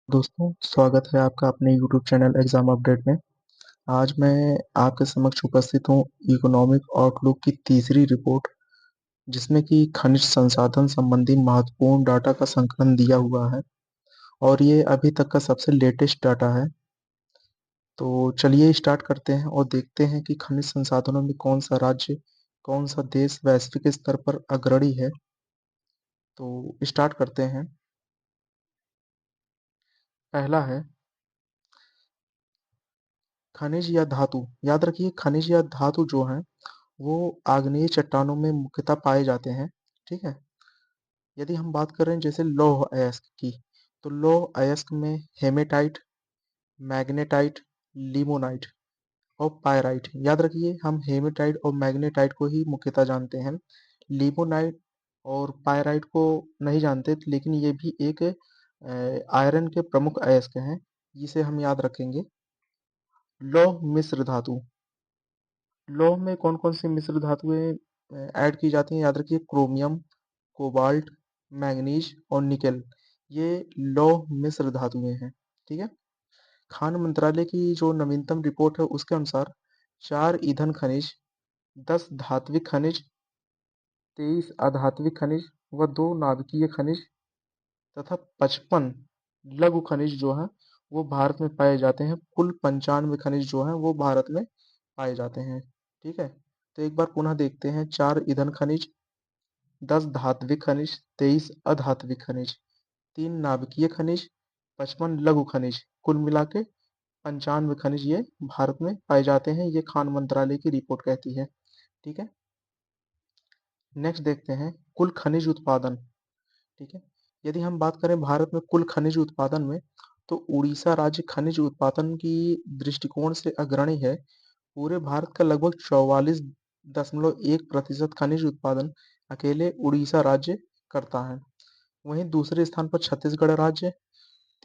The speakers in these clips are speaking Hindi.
दोस्तों, स्वागत है आपका अपने यूट्यूब चैनल एग्जाम अपडेट में। आज मैं आपके समक्ष उपस्थित हूँ इकोनॉमिक आउटलुक की तीसरी रिपोर्ट, जिसमें कि खनिज संसाधन संबंधी महत्वपूर्ण डाटा का संकलन दिया हुआ है और ये अभी तक का सबसे लेटेस्ट डाटा है। तो चलिए स्टार्ट करते हैं और देखते हैं कि खनिज संसाधनों में कौन सा राज्य, कौन सा देश वैश्विक स्तर पर अग्रणी है। तो स्टार्ट करते हैं। पहला है खनिज या धातु। याद रखिए, खनिज या धातु जो है वो आग्नेय चट्टानों में मुख्यतः पाए जाते हैं। ठीक है। यदि हम बात करें जैसे लौह अयस्क की, तो लौह अयस्क में हेमेटाइट, मैग्नेटाइट, लिमोनाइट और पायराइट। याद रखिए, हम हेमेटाइट और मैग्नेटाइट को ही मुख्यतः जानते हैं। लिमोनाइट और पायराइट को नहीं जानते, लेकिन ये भी एक आयरन के प्रमुख अयस्क हैं, जिसे हम याद रखेंगे। लौह मिश्र धातु। लौह में कौन-कौन सी मिश्र धातुएं ऐड की जाती हैं? याद रखिए, क्रोमियम, कोबाल्ट, मैंगनीज और निकेल। ये लौह मिश्र धातुएं हैं। ठीक है। खान मंत्रालय की जो नवीनतम रिपोर्ट है उसके अनुसार 4 ईंधन खनिज, 10 धात्विक खनिज, 23 अधात्विक खनिज व 2 नाभिकीय खनिज तथा 55 लघु खनिज जो हैं वो भारत में पाए जाते हैं। कुल 95 खनिज जो हैं वो भारत में पाए जाते हैं। ठीक है। तो एक बार पुनः देखते हैं। 4 ईंधन खनिज, 10 धात्विक खनिज, 23 अधात्विक खनिज, 3 नाभिकीय खनिज, 55 लघु खनिज, कुल मिला के 95 खनिज ये भारत में पाए जाते हैं। ये खान मंत्रालय की रिपोर्ट कहती है। ठीक है। नेक्स्ट देखते हैं कुल खनिज उत्पादन। ठीक है। यदि हम बात करें भारत में कुल खनिज उत्पादन में, तो उड़ीसा राज्य खनिज उत्पादन की दृष्टिकोण से अग्रणी है। पूरे भारत का लगभग 44.1% खनिज उत्पादन अकेले उड़ीसा राज्य करता है। वहीं दूसरे स्थान पर छत्तीसगढ़ राज्य,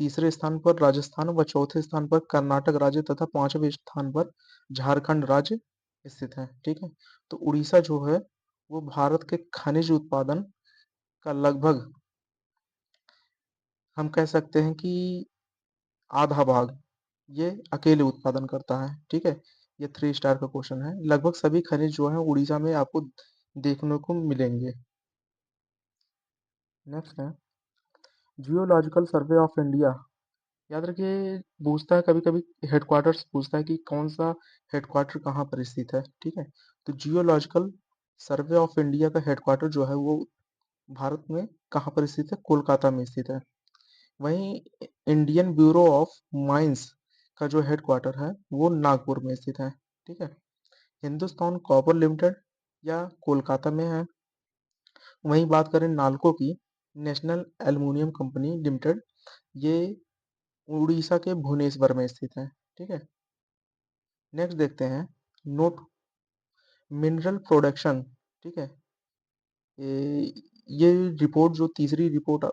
तीसरे स्थान पर राजस्थान व चौथे स्थान पर कर्नाटक राज्य तथा पांचवें स्थान पर झारखंड राज्य स्थित है। ठीक है। तो उड़ीसा जो है वो भारत के खनिज उत्पादन का लगभग, हम कह सकते हैं कि आधा भाग ये अकेले उत्पादन करता है। ठीक है। ये 3 स्टार का क्वेश्चन है। लगभग सभी खनिज जो है उड़ीसा में आपको देखने को मिलेंगे। नेक्स्ट है जियोलॉजिकल सर्वे ऑफ इंडिया। याद रखिए, पूछता है कभी कभी हेडक्वार्टर्स, पूछता है कि कौन सा हेडक्वार्टर कहाँ पर स्थित है। ठीक है। तो जियोलॉजिकल सर्वे ऑफ इंडिया का हेडक्वार्टर जो है वो भारत में कहाँ पर स्थित है? कोलकाता में स्थित है। वहीं इंडियन ब्यूरो ऑफ माइंस का जो हेडक्वार्टर है वो नागपुर में स्थित है। ठीक है। हिंदुस्तान कॉपर लिमिटेड या कोलकाता में है। वहीं बात करें नाल्को की, नेशनल एल्युमिनियम कंपनी लिमिटेड, ये उड़ीसा के भुवनेश्वर में स्थित है। ठीक है। नेक्स्ट देखते हैं नोट मिनरल प्रोडक्शन। ठीक है। ये ये रिपोर्ट जो तीसरी रिपोर्ट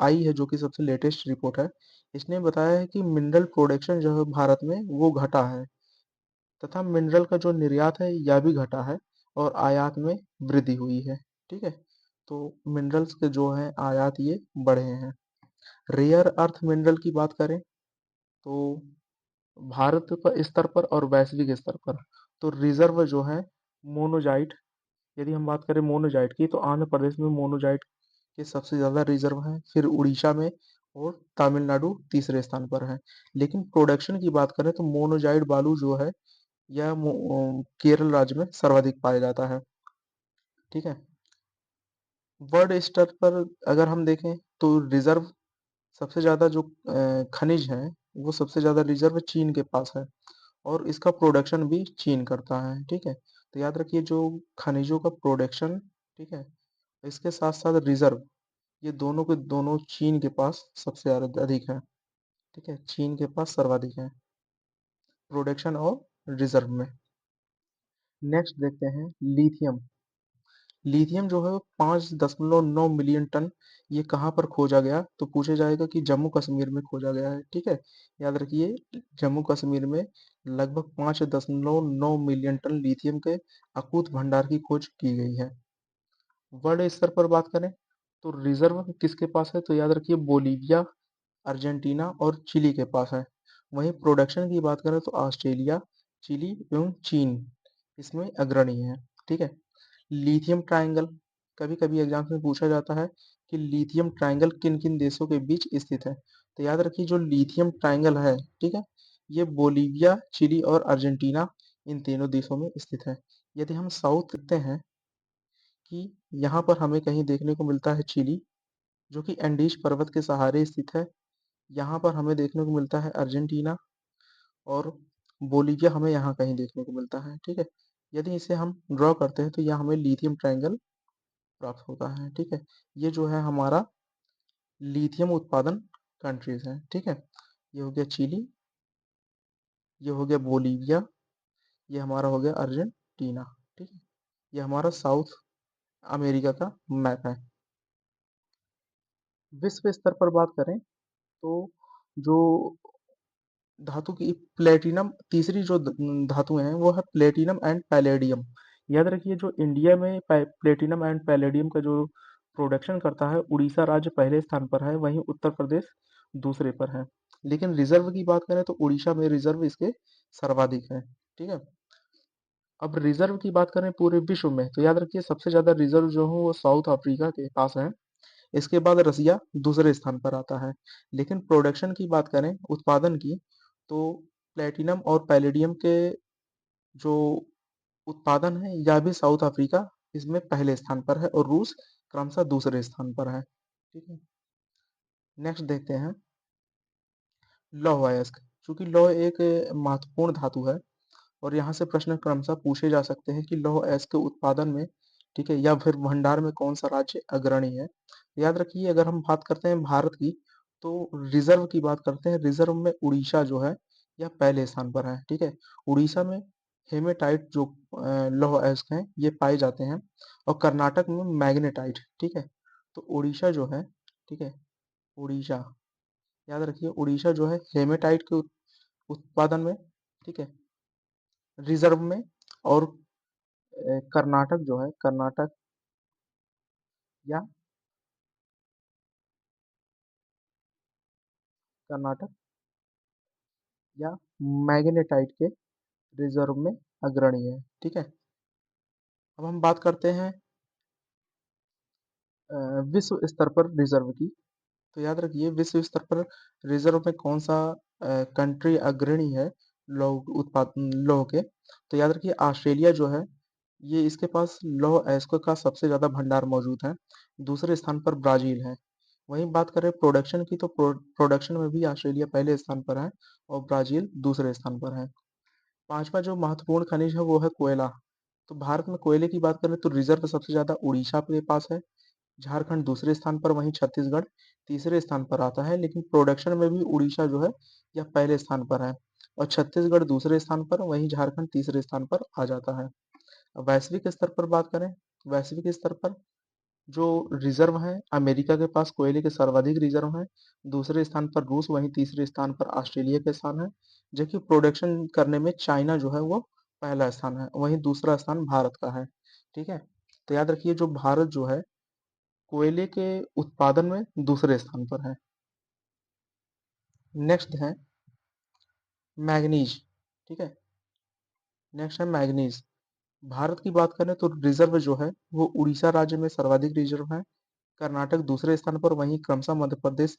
आई है, जो कि सबसे लेटेस्ट रिपोर्ट है, इसने बताया है कि मिनरल प्रोडक्शन जो है भारत में वो घटा है तथा मिनरल का जो निर्यात है यह भी घटा है और आयात में वृद्धि हुई है। ठीक है। तो मिनरल्स के जो है आयात ये बढ़े हैं। रेयर अर्थ मिनरल की बात करें तो भारत पर स्तर पर और वैश्विक स्तर पर, तो रिजर्व जो है मोनोजाइट, यदि हम बात करें मोनोजाइट की, तो आंध्र प्रदेश में मोनोजाइट के सबसे ज़्यादा रिजर्व हैं, फिर उड़ीसा में और तमिलनाडु तीसरे स्थान पर है। लेकिन प्रोडक्शन की बात करें तो मोनोजाइट बालू जो है यह केरल राज्य में सर्वाधिक पाया जाता है। ठीक है। वर्ल्ड स्तर पर अगर हम देखें तो रिजर्व सबसे ज़्यादा जो खनिज हैं वो सबसे ज़्यादा रिजर्व चीन के पास है और इसका प्रोडक्शन भी चीन करता है। ठीक है। तो याद रखिए, जो खनिजों का प्रोडक्शन, ठीक है, इसके साथ साथ रिजर्व, ये दोनों के दोनों चीन के पास सबसे अधिक है। ठीक है। चीन के पास सर्वाधिक है प्रोडक्शन और रिजर्व में। नेक्स्ट देखते हैं लिथियम। लिथियम जो है 5.9 मिलियन टन ये कहाँ पर खोजा गया? तो पूछा जाएगा कि जम्मू कश्मीर में खोजा गया है। ठीक है। याद रखिए, जम्मू कश्मीर में लगभग 5.9 मिलियन टन लिथियम के अकूत भंडार की खोज की गई है। वर्ल्ड स्तर पर बात करें तो रिजर्व किसके पास है? तो याद रखिए, बोलीविया, अर्जेंटीना और चिली के पास है। वहीं प्रोडक्शन की बात करें तो ऑस्ट्रेलिया, चिली एवं चीन इसमें अग्रणी है। ठीक है। लिथियम ट्रायंगल, कभी-कभी एग्जाम्स में पूछा जाता है कि लिथियम ट्रायंगल किन-किन देशों के बीच स्थित है। तो याद रखिए जो लिथियम ट्रायंगल है, ठीक है, ये बोलीविया, चिली और अर्जेंटीना इन तीनों देशों में स्थित है। यदि हम साउथ देखते हैं कि यहाँ पर हमें कहीं देखने को मिलता है चिली, जो कि एंडीज पर्वत के सहारे स्थित है। यहाँ पर हमें देखने को मिलता है अर्जेंटीना और बोलीविया हमें यहाँ कहीं देखने को मिलता है। ठीक है। यदि इसे हम ड्रॉ करते हैं तो यह हमें लिथियम ट्रायंगल प्राप्त होता है। ठीक है। ये जो है हमारा लिथियम उत्पादन कंट्रीज है। ठीक है। ये हो गया चिली, ये हो गया बोलीविया, ये हमारा हो गया अर्जेंटीना। ठीक है। ये हमारा साउथ अमेरिका का मैप है। विश्व स्तर पर बात करें तो जो धातु की प्लेटिनम, तीसरी जो धातुएं हैं वो है प्लेटिनम एंड पैलेडियम। याद रखिए जो इंडिया में प्लेटिनम एंड पैलेडियम का जो प्रोडक्शन करता है, उड़ीसा राज्य पहले स्थान पर है, वहीं उत्तर प्रदेश दूसरे पर है। लेकिन रिजर्व की बात करें तो उड़ीसा में रिजर्व इसके सर्वाधिक है। ठीक है। अब रिजर्व की बात करें पूरे विश्व में तो याद रखिए सबसे ज्यादा रिजर्व जो है वो साउथ अफ्रीका के पास है। इसके बाद रसिया दूसरे स्थान पर आता है। लेकिन प्रोडक्शन की बात करें, उत्पादन की, तो प्लेटिनम और पैलेडियम के जो उत्पादन है यह भी साउथ अफ्रीका इसमें पहले स्थान पर है और रूस क्रमशः दूसरे स्थान पर है। ठीक है। नेक्स्ट देखते हैं लौह अयस्क। चूंकि लौह एक महत्वपूर्ण धातु है और यहाँ से प्रश्न क्रमशः पूछे जा सकते हैं कि लौह अयस्क के उत्पादन में, ठीक है, या फिर भंडार में कौन सा राज्य अग्रणी है। याद रखिए अगर हम बात करते हैं भारत की तो रिजर्व की बात करते हैं, रिजर्व में उड़ीसा जो है यह पहले स्थान पर है। ठीक है। उड़ीसा में हेमेटाइट जो लौह अयस्क हैं ये पाए जाते हैं और कर्नाटक में मैग्नेटाइट। ठीक है। तो उड़ीसा जो है, ठीक है, उड़ीसा, याद रखिए उड़ीसा जो है हेमेटाइट के उत्पादन में, ठीक है, रिजर्व में, और कर्नाटक जो है, कर्नाटक या कर्नाटक या मैग्नेटाइट के रिजर्व में अग्रणी है। ठीक है। अब हम बात करते हैं विश्व स्तर पर रिजर्व की। तो याद रखिए विश्व स्तर पर रिजर्व में कौन सा कंट्री अग्रणी है लौह के। तो याद रखिए ऑस्ट्रेलिया जो है ये इसके पास लौह अयस्क का सबसे ज्यादा भंडार मौजूद है। दूसरे स्थान पर ब्राजील है। वहीं बात करें प्रोडक्शन की तो प्रोडक्शन में भी ऑस्ट्रेलिया पहले स्थान पर है और ब्राजील दूसरे स्थान पर है। पांचवा जो महत्वपूर्ण खनिज है वो है कोयला। तो भारत में कोयले की बात करें तो रिजर्व सबसे ज्यादा उड़ीसा के पास है, झारखंड दूसरे स्थान पर, वहीं छत्तीसगढ़ तीसरे स्थान पर आता है। लेकिन प्रोडक्शन में भी उड़ीसा जो है यह पहले स्थान पर है और छत्तीसगढ़ दूसरे स्थान पर, वहीं झारखंड तीसरे स्थान पर आ जाता है। अब वैश्विक स्तर पर बात करें, वैश्विक स्तर पर जो रिजर्व है अमेरिका के पास कोयले के सर्वाधिक रिजर्व हैं। दूसरे स्थान पर रूस, वहीं तीसरे स्थान पर ऑस्ट्रेलिया का स्थान है। जबकि प्रोडक्शन करने में चाइना जो है वो पहला स्थान है, वहीं दूसरा स्थान भारत का है। ठीक है। तो याद रखिए जो भारत जो है कोयले के उत्पादन में दूसरे स्थान पर है। नेक्स्ट है मैग्नीज। ठीक है। नेक्स्ट है मैग्नीज। भारत की बात करें तो रिजर्व जो है वो उड़ीसा राज्य में सर्वाधिक रिजर्व है, कर्नाटक दूसरे स्थान पर, वहीं क्रमशः मध्य प्रदेश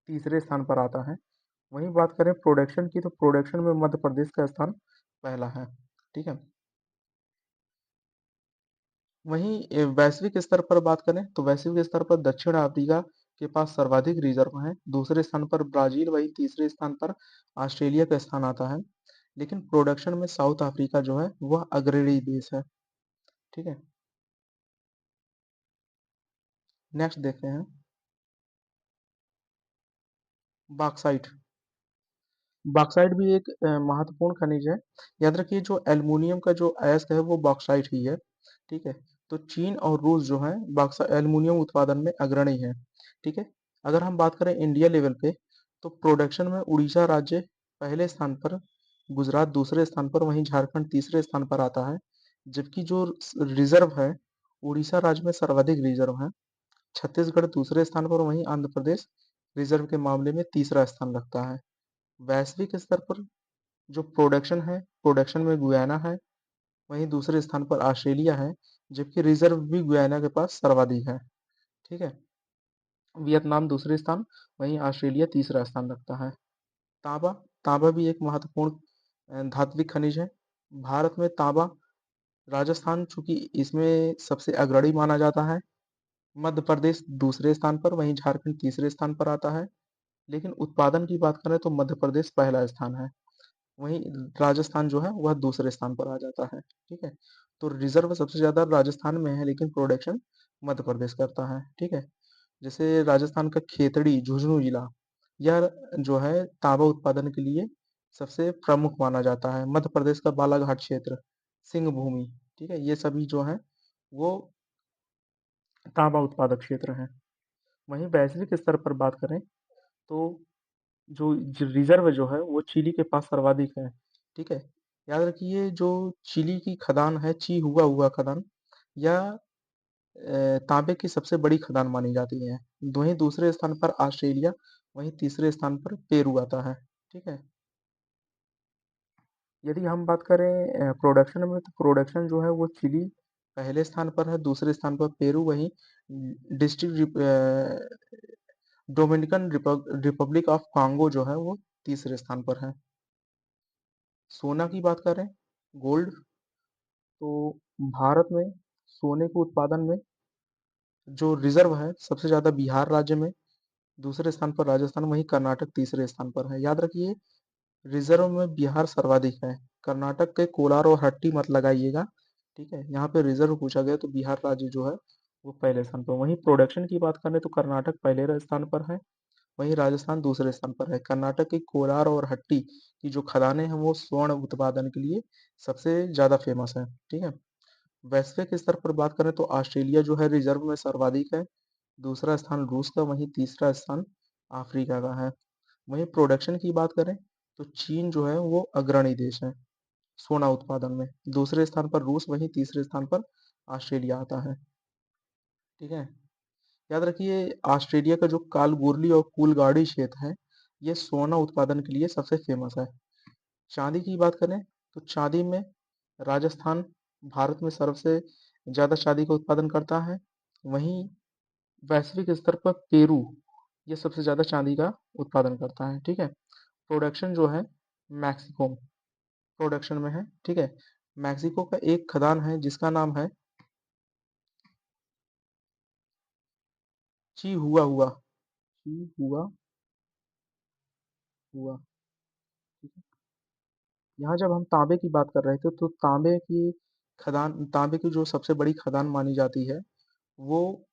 तीसरे स्थान पर आता है। वहीं बात करें प्रोडक्शन की तो प्रोडक्शन में मध्य प्रदेश का स्थान पहला है। ठीक है। वहीं वैश्विक स्तर पर बात करें तो वैश्विक स्तर पर दक्षिण अफ्रीका के पास सर्वाधिक रिजर्व है। दूसरे स्थान पर ब्राजील, वहीं तीसरे स्थान पर ऑस्ट्रेलिया का स्थान आता है। लेकिन प्रोडक्शन में साउथ अफ्रीका जो है वह अग्रणी देश है। ठीक है। नेक्स्ट देखते हैं बॉक्साइट। बॉक्साइट भी एक महत्वपूर्ण खनिज है। याद रखिए जो एल्युमिनियम का जो अयस्क है वो बॉक्साइट ही है। ठीक है। तो चीन और रूस जो है बॉक्सा एल्युमिनियम उत्पादन में अग्रणी है। ठीक है। अगर हम बात करें इंडिया लेवल पे तो प्रोडक्शन में उड़ीसा राज्य पहले स्थान पर, गुजरात दूसरे स्थान पर, वहीं झारखंड तीसरे स्थान पर आता है। जबकि जो रिजर्व है उड़ीसा राज्य में सर्वाधिक रिजर्व है, छत्तीसगढ़ दूसरे स्थान पर, वहीं आंध्र प्रदेश रिजर्व के मामले में तीसरा स्थान रखता है। वैश्विक स्तर पर जो प्रोडक्शन है, प्रोडक्शन में गुयाना है, वहीं दूसरे स्थान पर ऑस्ट्रेलिया है, जबकि रिजर्व भी गुयाना के पास सर्वाधिक है। ठीक है। वियतनाम दूसरे स्थान, वहीं ऑस्ट्रेलिया तीसरा स्थान रखता है। तांबा, तांबा भी एक महत्वपूर्ण धात्विक खनिज है। भारत में तांबा, राजस्थान चूंकि इसमें सबसे अग्रणी माना जाता है, मध्य प्रदेश दूसरे स्थान पर, वहीं झारखंड तीसरे स्थान पर आता है। लेकिन उत्पादन की बात करें तो मध्य प्रदेश पहला स्थान है, वहीं राजस्थान जो है वह दूसरे स्थान पर आ जाता है। ठीक है। तो रिजर्व सबसे ज्यादा राजस्थान में है, लेकिन प्रोडक्शन मध्य प्रदेश करता है। ठीक है। जैसे राजस्थान का खेतड़ी झुंझुनू जिला, यह जो है तांबा उत्पादन के लिए सबसे प्रमुख माना जाता है। मध्य प्रदेश का बालाघाट क्षेत्र, सिंह भूमि, ठीक है, ये सभी जो है वो तांबा उत्पादक क्षेत्र हैं। वहीं वैश्विक स्तर पर बात करें तो जो रिजर्व जो है वो चिली के पास सर्वाधिक है। ठीक है। याद रखिए जो चिली की खदान है, ची हुआ हुआ खदान, यह तांबे की सबसे बड़ी खदान मानी जाती है। वहीं दूसरे स्थान पर ऑस्ट्रेलिया, वहीं तीसरे स्थान पर पेरू आता है। ठीक है। यदि हम बात करें प्रोडक्शन में, तो प्रोडक्शन जो है वो चिली पहले स्थान पर है, दूसरे स्थान पर पेरू, वहीं district Dominican Republic of Congo जो है वो तीसरे स्थान पर है। सोना की बात करें, गोल्ड, तो भारत में सोने के उत्पादन में जो रिजर्व है सबसे ज्यादा बिहार राज्य में, दूसरे स्थान पर राजस्थान, वहीं कर्नाटक तीसरे स्थान पर है। याद रखिए रिजर्व में बिहार सर्वाधिक है, कर्नाटक के कोलार और हट्टी मत लगाइएगा। ठीक है। यहाँ पे रिजर्व पूछा गया तो बिहार राज्य जो है वो पहले स्थान पर। वहीं प्रोडक्शन की बात करें तो कर्नाटक पहले स्थान पर है, वहीं राजस्थान दूसरे स्थान पर है। कर्नाटक की कोलार और हट्टी की जो खदानें हैं वो स्वर्ण उत्पादन के लिए सबसे ज्यादा फेमस है। ठीक है। वैश्विक स्तर पर बात करें तो ऑस्ट्रेलिया जो है रिजर्व में सर्वाधिक है, दूसरा स्थान रूस का, वहीं तीसरा स्थान अफ्रीका का है। वहीं प्रोडक्शन की बात करें तो चीन जो है वो अग्रणी देश है सोना उत्पादन में, दूसरे स्थान पर रूस, वहीं तीसरे स्थान पर ऑस्ट्रेलिया आता है। ठीक है। याद रखिए ऑस्ट्रेलिया का जो कालगोरली और कूलगाड़ी क्षेत्र है, ये सोना उत्पादन के लिए सबसे फेमस है। चांदी की बात करें तो चांदी में राजस्थान भारत में सबसे ज्यादा चांदी का उत्पादन करता है, वहीं वैश्विक स्तर पर पेरू ये सबसे ज्यादा चांदी का उत्पादन करता है। ठीक है। प्रोडक्शन जो है मैक्सिको प्रोडक्शन में है। ठीक है। मैक्सिको का एक खदान है जिसका नाम है ची हुआ हुआ, ची हुआ हुआ। ठीक है। यहाँ जब हम तांबे की बात कर रहे थे तो तांबे की जो सबसे बड़ी खदान मानी जाती है वो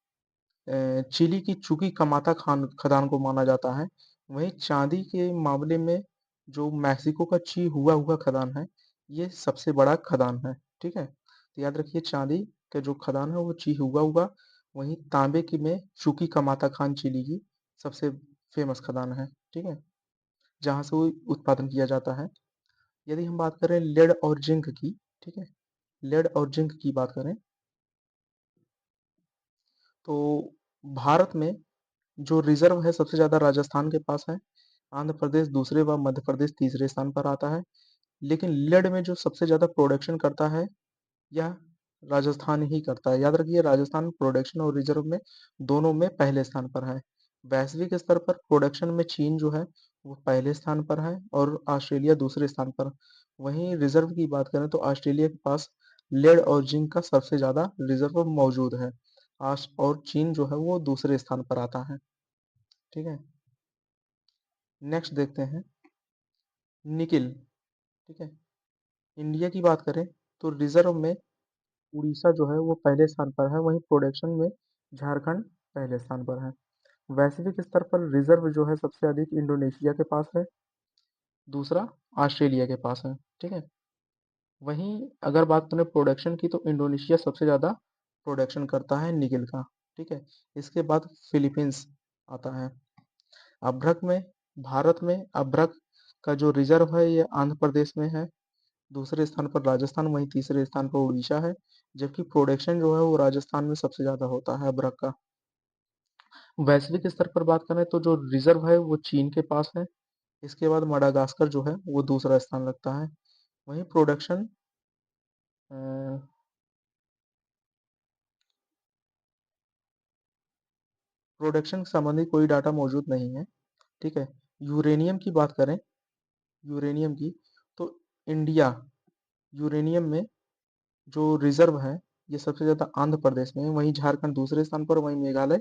चिली की चुकी कमाता खान खदान को माना जाता है। वहीं चांदी के मामले में जो मैक्सिको का ची हुआ हुआ खदान है, ये सबसे बड़ा खदान है। ठीक है। तो याद रखिए चांदी का जो खदान है वो ची हुआ हुआ, वहीं तांबे की में चुकी कमाता खान चिली की सबसे फेमस खदान है। ठीक है। जहाँ से वो उत्पादन किया जाता है। यदि हम बात करें लेड और जिंक की, ठीक है, लेड और जिंक की बात करें तो भारत में जो रिजर्व है सबसे ज्यादा राजस्थान के पास है, आंध्र प्रदेश दूसरे व मध्य प्रदेश तीसरे स्थान पर आता है। लेकिन लेड में जो सबसे ज्यादा प्रोडक्शन करता है यह राजस्थान ही करता है। याद रखिए राजस्थान प्रोडक्शन और रिजर्व में दोनों में पहले स्थान पर है। वैश्विक स्तर पर प्रोडक्शन में चीन जो है वो पहले स्थान पर है और ऑस्ट्रेलिया दूसरे स्थान पर। वहीं रिजर्व की बात करें तो ऑस्ट्रेलिया के पास लेड और जिंक का सबसे ज्यादा रिजर्व मौजूद है, और चीन जो है वो दूसरे स्थान पर आता है। ठीक है। नेक्स्ट देखते हैं निकिल। ठीक है। इंडिया की बात करें तो रिजर्व में उड़ीसा जो है वो पहले स्थान पर है, वहीं प्रोडक्शन में झारखंड पहले स्थान पर है। वैश्विक स्तर पर रिजर्व जो है सबसे अधिक इंडोनेशिया के पास है, दूसरा ऑस्ट्रेलिया के पास है। ठीक है। वहीं अगर बात करें प्रोडक्शन की तो इंडोनेशिया सबसे ज़्यादा प्रोडक्शन करता है निकेल का। ठीक है। इसके बाद फिलीपींस आता है। अभ्रक में भारत में अभ्रक का जो रिजर्व है ये आंध्र प्रदेश में है, दूसरे स्थान पर राजस्थान, वहीं तीसरे स्थान पर उड़ीसा है, जबकि प्रोडक्शन जो है वो राजस्थान में सबसे ज्यादा होता है अभ्रक का। वैश्विक स्तर पर बात करें तो जो रिजर्व है वो चीन के पास है। इसके बाद मडागास्कर जो है वो दूसरा स्थान रखता है। वहीं प्रोडक्शन संबंधी कोई डाटा मौजूद नहीं है। ठीक है। यूरेनियम की बात करें, यूरेनियम की, तो इंडिया यूरेनियम में जो रिजर्व है ये सबसे ज़्यादा आंध्र प्रदेश में है, वहीं झारखंड दूसरे स्थान पर, वहीं मेघालय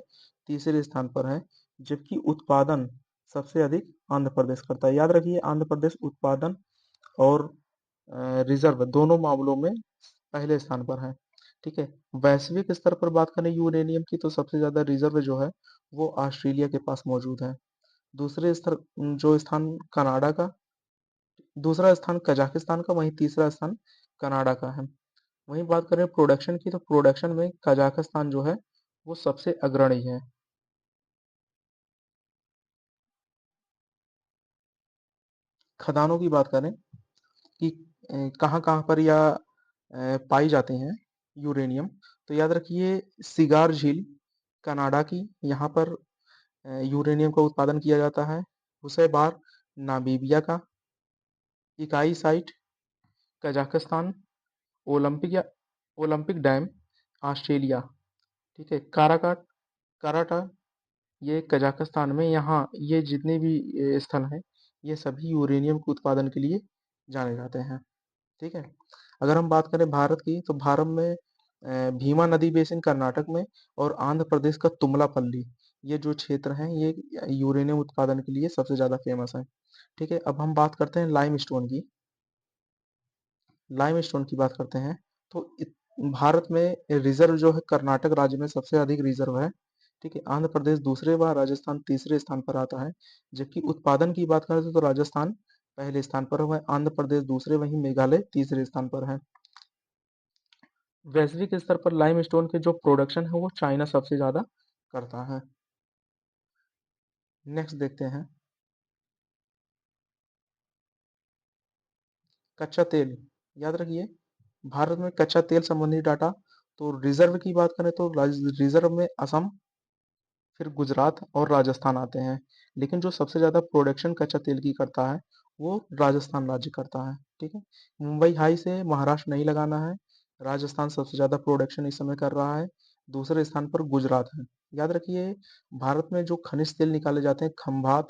तीसरे स्थान पर है। जबकि उत्पादन सबसे अधिक आंध्र प्रदेश करता है। याद रखिए, आंध्र प्रदेश उत्पादन और रिजर्व दोनों मामलों में पहले स्थान पर है। ठीक है। वैश्विक स्तर पर बात करें यूरेनियम की, तो सबसे ज्यादा रिजर्व जो है वो ऑस्ट्रेलिया के पास मौजूद है। दूसरे स्तर जो स्थान कनाडा का, दूसरा स्थान कजाकिस्तान का, वहीं तीसरा स्थान कनाडा का है। वहीं बात करें प्रोडक्शन की, तो प्रोडक्शन में कजाकिस्तान जो है वो सबसे अग्रणी है। खदानों की बात करें कि कहाँ कहाँ पर यह पाई जाती हैं यूरेनियम, तो याद रखिए सिगार झील कनाडा की, यहाँ पर यूरेनियम का उत्पादन किया जाता है। उसे बार नामीबिया का, इकाई साइट कजाकिस्तान, ओलंपिक या ओलंपिक डैम ऑस्ट्रेलिया। ठीक है। काराकाट, कराटा, ये कजाकिस्तान में, यहाँ ये जितने भी स्थल हैं ये सभी यूरेनियम के उत्पादन के लिए जाने जाते हैं। ठीक है। अगर हम बात करें भारत की, तो भारत में भीमा नदी बेसिन कर्नाटक में, और आंध्र प्रदेश का तुमलापल्ली, ये जो क्षेत्र हैं ये यूरेनियम उत्पादन के लिए सबसे ज्यादा फेमस है। ठीक है। अब हम बात करते हैं लाइमस्टोन की। लाइमस्टोन की बात करते हैं, तो भारत में रिजर्व जो है कर्नाटक राज्य में सबसे अधिक रिजर्व है। ठीक है। आंध्र प्रदेश दूसरे व राजस्थान तीसरे स्थान पर आता है। जबकि उत्पादन की बात करें तो राजस्थान पहले स्थान पर है, आंध्र प्रदेश दूसरे, वहीं मेघालय तीसरे स्थान पर है। वैश्विक स्तर पर लाइमस्टोन के जो प्रोडक्शन है वो चाइना सबसे ज्यादा करता है। नेक्स्ट देखते हैं कच्चा तेल। याद रखिए, भारत में कच्चा तेल संबंधी डाटा, तो रिजर्व की बात करें तो रिजर्व में असम, फिर गुजरात और राजस्थान आते हैं। लेकिन जो सबसे ज्यादा प्रोडक्शन कच्चा तेल की करता है वो राजस्थान राज्य करता है। ठीक है। मुंबई हाई से महाराष्ट्र नहीं लगाना है। राजस्थान सबसे ज्यादा प्रोडक्शन इस समय कर रहा है। दूसरे स्थान पर गुजरात है। याद रखिए, भारत में जो खनिज तेल निकाले जाते हैं खंभात,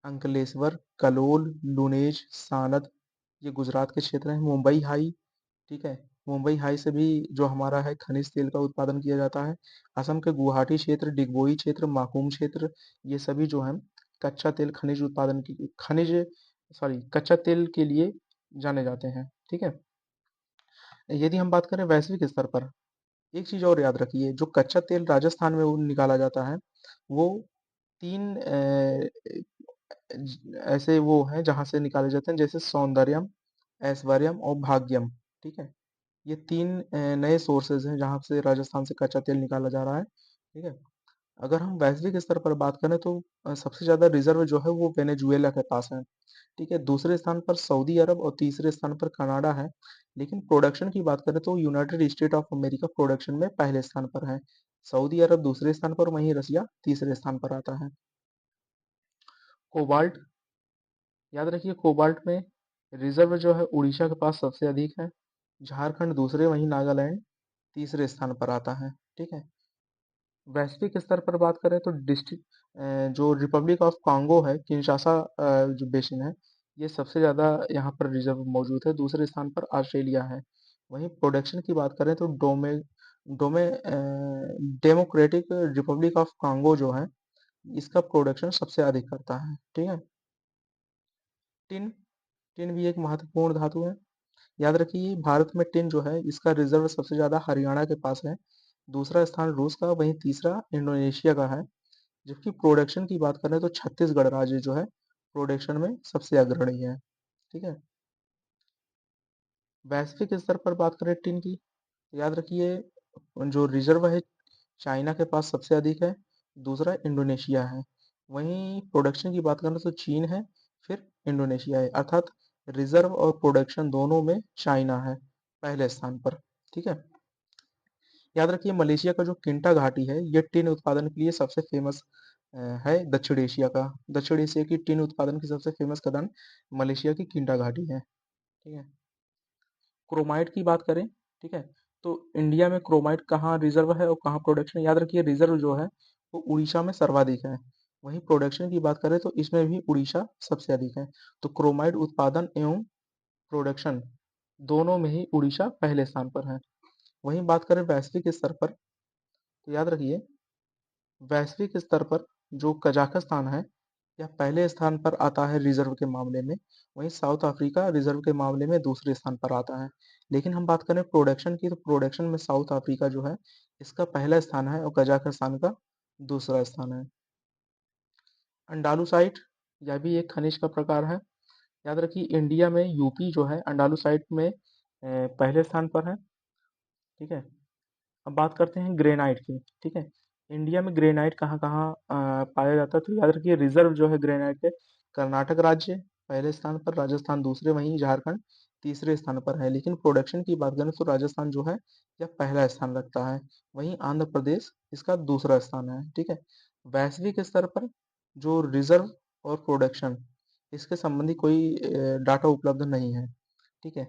अंकलेश्वर, कलोल, लुनेज, सानद, ये गुजरात के क्षेत्र हैं। मुंबई हाई, ठीक है, मुंबई हाई से भी जो हमारा है खनिज तेल का उत्पादन किया जाता है। असम के गुवाहाटी क्षेत्र, डिगबोई क्षेत्र, माकुम क्षेत्र, ये सभी जो है कच्चा तेल खनिज उत्पादन की खनिज सॉरी कच्चा तेल के लिए जाने जाते हैं। ठीक है। यदि हम बात करें वैश्विक स्तर पर, एक चीज और याद रखिए, जो कच्चा तेल राजस्थान में वो निकाला जाता है वो तीन ऐसे वो हैं जहाँ से निकाले जाते हैं, जैसे सौंदर्यम, ऐश्वर्यम और भाग्यम। ठीक है। ये तीन नए सोर्सेज हैं जहाँ से राजस्थान से कच्चा तेल निकाला जा रहा है। ठीक है। अगर हम वैश्विक स्तर पर बात करें तो सबसे ज्यादा रिजर्व जो है वो वेनेजुएला के पास है। ठीक है। दूसरे स्थान पर सऊदी अरब और तीसरे स्थान पर कनाडा है। लेकिन प्रोडक्शन की बात करें तो United state of America production में पहले स्थान पर है। सऊदी अरब दूसरे स्थान पर, वहीं रसिया तीसरे स्थान पर आता है। कोबाल्ट, याद रखिए कोबाल्ट में रिजर्व जो है उड़ीसा के पास सबसे अधिक है। झारखंड दूसरे, वहीं नागालैंड तीसरे स्थान पर आता है। ठीक है। वैश्विक स्तर पर बात करें तो डिस्ट्रिक्ट जो रिपब्लिक ऑफ कॉन्गो है, किंशासा जो बेसिन है, ये सबसे ज़्यादा यहाँ पर रिजर्व मौजूद है। दूसरे स्थान पर ऑस्ट्रेलिया है। वहीं प्रोडक्शन की बात करें तो डोमे डेमोक्रेटिक रिपब्लिक ऑफ कॉन्गो जो है इसका प्रोडक्शन सबसे अधिक करता है। ठीक है। टिन, टिन भी एक महत्वपूर्ण धातु है। याद रखिए, भारत में टिन जो है इसका रिजर्व सबसे ज्यादा हरियाणा के पास है। दूसरा स्थान रूस का, वहीं तीसरा इंडोनेशिया का है। जबकि प्रोडक्शन की बात करें तो छत्तीसगढ़ राज्य जो है प्रोडक्शन में सबसे अग्रणी है। ठीक है। वैश्विक स्तर पर बात करें टिन की, तो याद रखिए जो रिजर्व है चाइना के पास सबसे अधिक है। दूसरा इंडोनेशिया है। वहीं प्रोडक्शन की बात करें तो चीन है, फिर इंडोनेशिया है। अर्थात रिजर्व और प्रोडक्शन दोनों में चाइना है पहले स्थान पर। ठीक है। याद रखिए मलेशिया का जो किंटा घाटी है ये टिन उत्पादन के लिए सबसे फेमस है दक्षिण एशिया का। दक्षिण एशिया की टिन उत्पादन की सबसे फेमस खदान मलेशिया की किंटा घाटी है। ठीक है। क्रोमाइट की बात करें, ठीक है, तो इंडिया में क्रोमाइट कहाँ रिजर्व है और कहाँ प्रोडक्शन, याद रखिए रिजर्व जो है वो उड़ीसा में सर्वाधिक है। वहीं प्रोडक्शन की बात करें तो इसमें भी उड़ीसा सबसे अधिक है। तो क्रोमाइट उत्पादन एवं प्रोडक्शन दोनों में ही उड़ीसा पहले स्थान पर है। वहीं बात करें वैश्विक स्तर पर, तो याद रखिए वैश्विक स्तर पर जो कजाकिस्तान है यह पहले स्थान पर आता है रिजर्व के मामले में। वहीं साउथ अफ्रीका रिजर्व के मामले में दूसरे स्थान पर आता है। लेकिन हम बात करें प्रोडक्शन की, तो प्रोडक्शन में साउथ अफ्रीका जो है इसका पहला स्थान है और कजाकिस्तान का दूसरा स्थान है। अंडालुसाइट यह भी एक खनिज का प्रकार है। याद रखिए इंडिया में यूपी जो है अंडालुसाइट में पहले स्थान पर है। ठीक है। अब बात करते हैं ग्रेनाइट की, ठीक है। इंडिया में ग्रेनाइट कहाँ-कहाँ पाया जाता है, तो याद रखिए रिजर्व जो है ग्रेनाइट के कर्नाटक राज्य पहले स्थान पर, राजस्थान दूसरे, वहीं झारखंड तीसरे स्थान पर है। लेकिन प्रोडक्शन की बात करें तो राजस्थान जो है यह पहला स्थान रखता है। वहीं आंध्र प्रदेश इसका दूसरा स्थान है। ठीक है। वैश्विक स्तर पर जो रिजर्व और प्रोडक्शन इसके संबंधी कोई डाटा उपलब्ध नहीं है। ठीक है।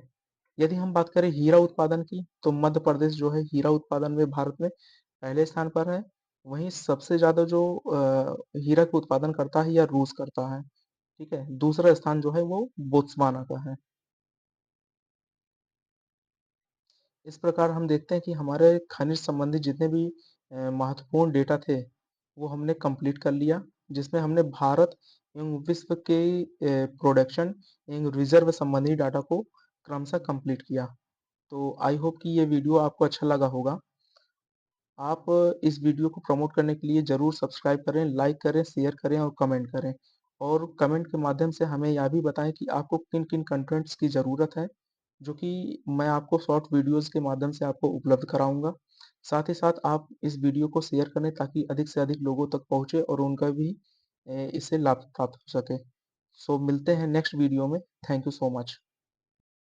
यदि हम बात करें हीरा उत्पादन की, तो मध्य प्रदेश जो है हीरा उत्पादन में भारत में पहले स्थान पर है। वहीं सबसे ज़्यादा जो हीरा का उत्पादन करता है या रूस करता है। ठीक है। दूसरा स्थान जो है वो बोत्सवाना का है। इस प्रकार हम देखते हैं कि हमारे खनिज संबंधी जितने भी महत्वपूर्ण डेटा थे, वो हमने कंप्लीट कर लिया, जिसमें हमने भारत एवं विश्व के प्रोडक्शन एवं रिजर्व संबंधी डाटा को क्रमशः कंप्लीट किया। तो आई होप कि ये वीडियो आपको अच्छा लगा होगा। आप इस वीडियो को प्रमोट करने के लिए ज़रूर सब्सक्राइब करें, लाइक करें, शेयर करें और कमेंट करें। और कमेंट के माध्यम से हमें यह भी बताएँ कि आपको किन-किन कंटेंट्स की ज़रूरत है, जो कि मैं आपको शॉर्ट वीडियोज़ के माध्यम से आपको उपलब्ध कराऊँगा। साथ ही साथ आप इस वीडियो को शेयर करें ताकि अधिक से अधिक लोगों तक पहुँचे और उनका भी इससे लाभ प्राप्त हो सके। सो मिलते हैं नेक्स्ट वीडियो में। Thank you so much.